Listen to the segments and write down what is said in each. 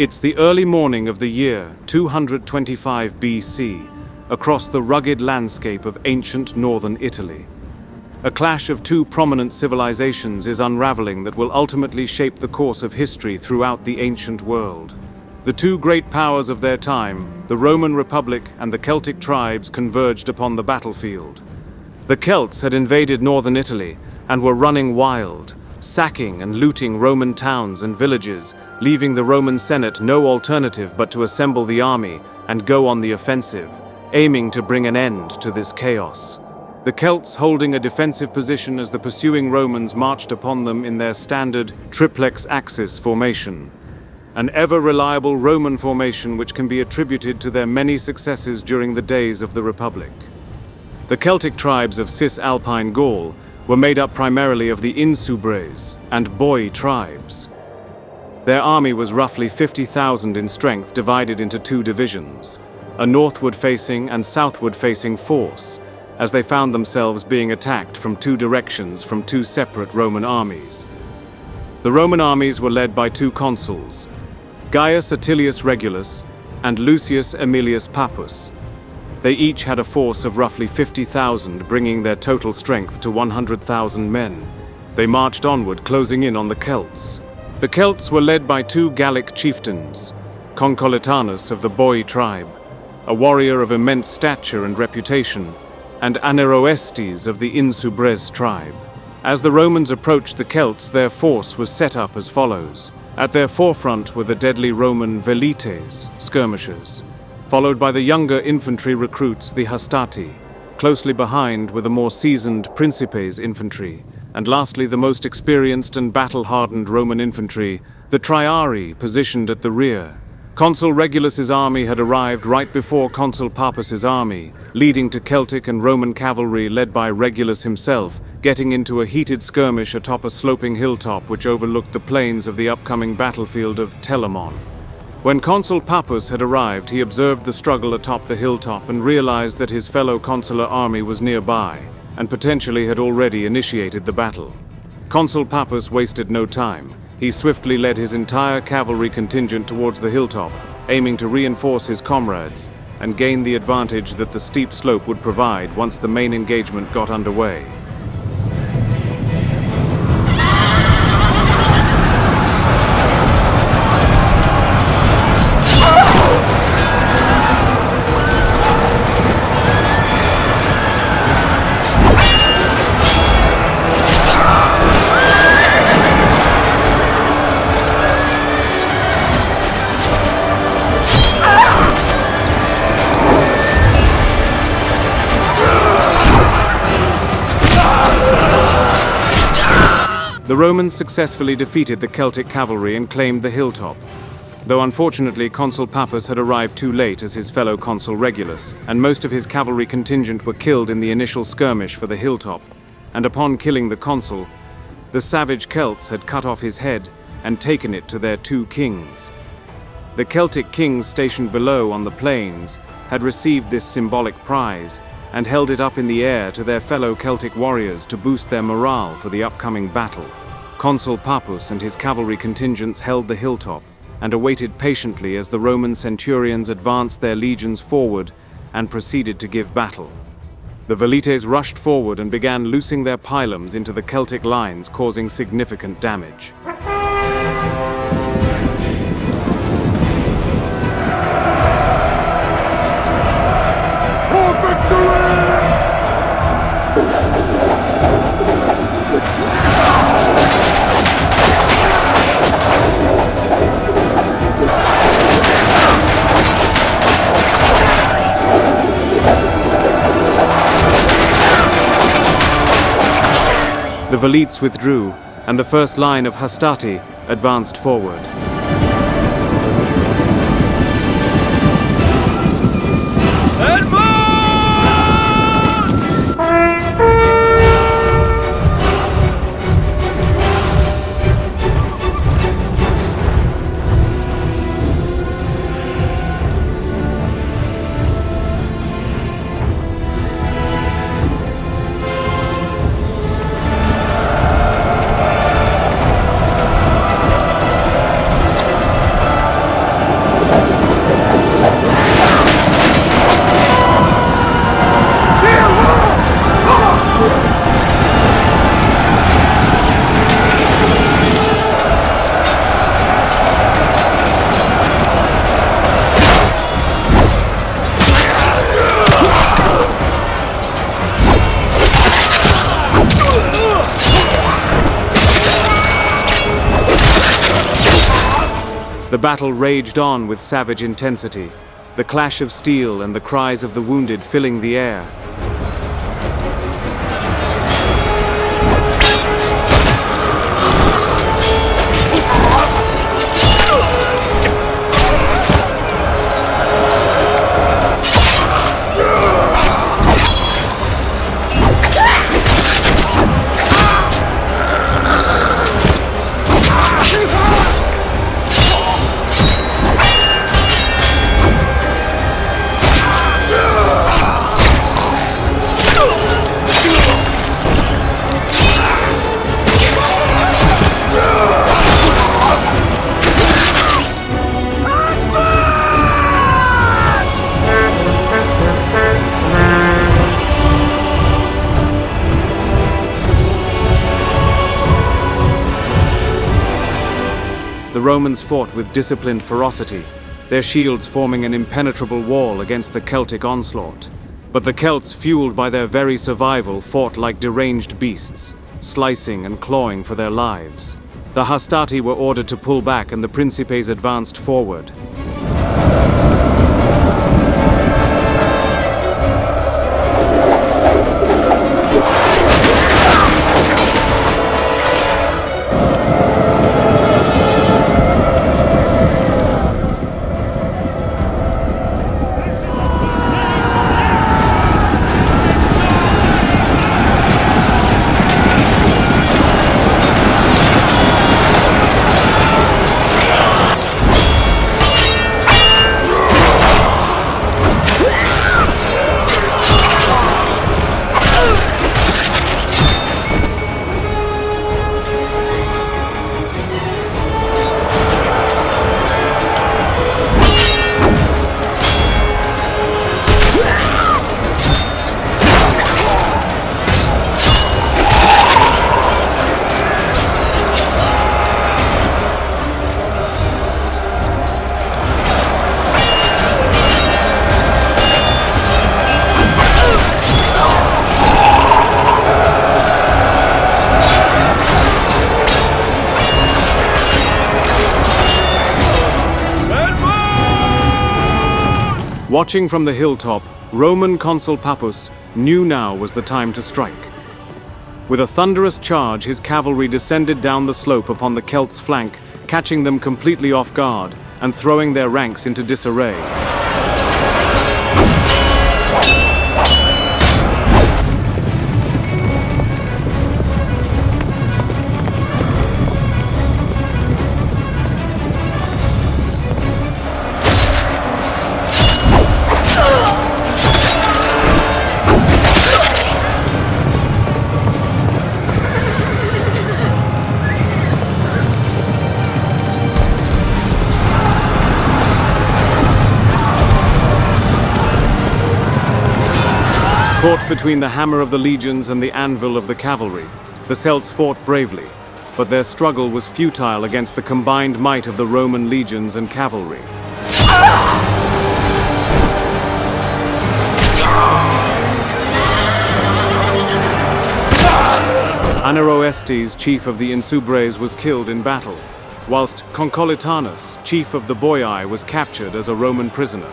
It's the early morning of the year 225 BC, across the rugged landscape of ancient northern Italy. A clash of two prominent civilizations is unraveling that will ultimately shape the course of history throughout the ancient world. The two great powers of their time, the Roman Republic and the Celtic tribes, converged upon the battlefield. The Celts had invaded northern Italy and were running wild, sacking and looting Roman towns and villages, leaving the Roman Senate no alternative but to assemble the army and go on the offensive, aiming to bring an end to this chaos. The Celts holding a defensive position as the pursuing Romans marched upon them in their standard triplex axis formation, an ever-reliable Roman formation which can be attributed to their many successes during the days of the Republic. The Celtic tribes of Cisalpine Gaul were made up primarily of the Insubres and Boii tribes. Their army was roughly 50,000 in strength, divided into two divisions, a northward-facing and southward-facing force, as they found themselves being attacked from two directions from two separate Roman armies. The Roman armies were led by two consuls, Gaius Atilius Regulus and Lucius Aemilius Papus. They each had a force of roughly 50,000, bringing their total strength to 100,000 men. They marched onward, closing in on the Celts. The Celts were led by two Gallic chieftains, Concolitanus of the Boii tribe, a warrior of immense stature and reputation, and Aneroëstes of the Insubres tribe. As the Romans approached the Celts, their force was set up as follows. At their forefront were the deadly Roman velites, skirmishers, followed by the younger infantry recruits, the hastati. Closely behind were the more seasoned principes infantry, and lastly the most experienced and battle-hardened Roman infantry, the triarii, positioned at the rear. Consul Regulus's army had arrived right before Consul Papus's army, leading to Celtic and Roman cavalry led by Regulus himself, getting into a heated skirmish atop a sloping hilltop which overlooked the plains of the upcoming battlefield of Telamon. When Consul Papus had arrived, he observed the struggle atop the hilltop and realized that his fellow consular army was nearby, and potentially had already initiated the battle. Consul Papus wasted no time. He swiftly led his entire cavalry contingent towards the hilltop, aiming to reinforce his comrades and gain the advantage that the steep slope would provide once the main engagement got underway. The Romans successfully defeated the Celtic cavalry and claimed the hilltop, though unfortunately Consul Papus had arrived too late as his fellow Consul Regulus, and most of his cavalry contingent were killed in the initial skirmish for the hilltop, and upon killing the consul, the savage Celts had cut off his head and taken it to their two kings. The Celtic kings stationed below on the plains had received this symbolic prize and held it up in the air to their fellow Celtic warriors to boost their morale for the upcoming battle. Consul Papus and his cavalry contingents held the hilltop and awaited patiently as the Roman centurions advanced their legions forward and proceeded to give battle. The velites rushed forward and began loosing their pylons into the Celtic lines, causing significant damage. The velites withdrew, and the first line of hastati advanced forward. The battle raged on with savage intensity, the clash of steel and the cries of the wounded filling the air. The Romans fought with disciplined ferocity, their shields forming an impenetrable wall against the Celtic onslaught. But the Celts, fueled by their very survival, fought like deranged beasts, slicing and clawing for their lives. The Hastati were ordered to pull back and the Principes advanced forward. Watching from the hilltop, Roman Consul Papus knew now was the time to strike. With a thunderous charge, his cavalry descended down the slope upon the Celts' flank, catching them completely off guard and throwing their ranks into disarray. Caught between the hammer of the legions and the anvil of the cavalry, the Celts fought bravely, but their struggle was futile against the combined might of the Roman legions and cavalry. Aneroëstes, chief of the Insubres, was killed in battle, whilst Concolitanus, chief of the Boii, was captured as a Roman prisoner.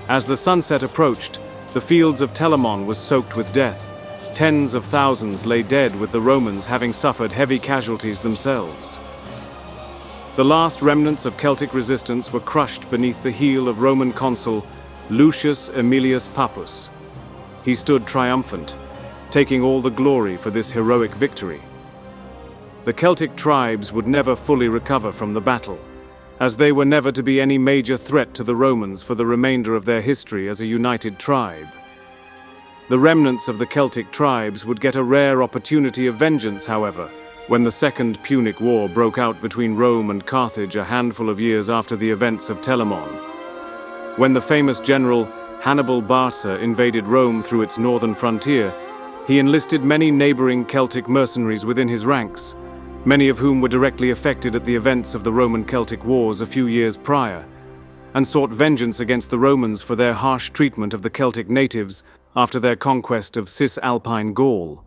As the sunset approached, the fields of Telamon was soaked with death. Tens of thousands lay dead, with the Romans having suffered heavy casualties themselves. The last remnants of Celtic resistance were crushed beneath the heel of Roman consul Lucius Aemilius Papus. He stood triumphant, taking all the glory for this heroic victory. The Celtic tribes would never fully recover from the battle, as they were never to be any major threat to the Romans for the remainder of their history as a united tribe. The remnants of the Celtic tribes would get a rare opportunity of vengeance, however, when the Second Punic War broke out between Rome and Carthage a handful of years after the events of Telamon. When the famous general Hannibal Barca invaded Rome through its northern frontier, he enlisted many neighboring Celtic mercenaries within his ranks, many of whom were directly affected at the events of the Roman-Celtic Wars a few years prior. and sought vengeance against the Romans for their harsh treatment of the Celtic natives after their conquest of Cisalpine Gaul.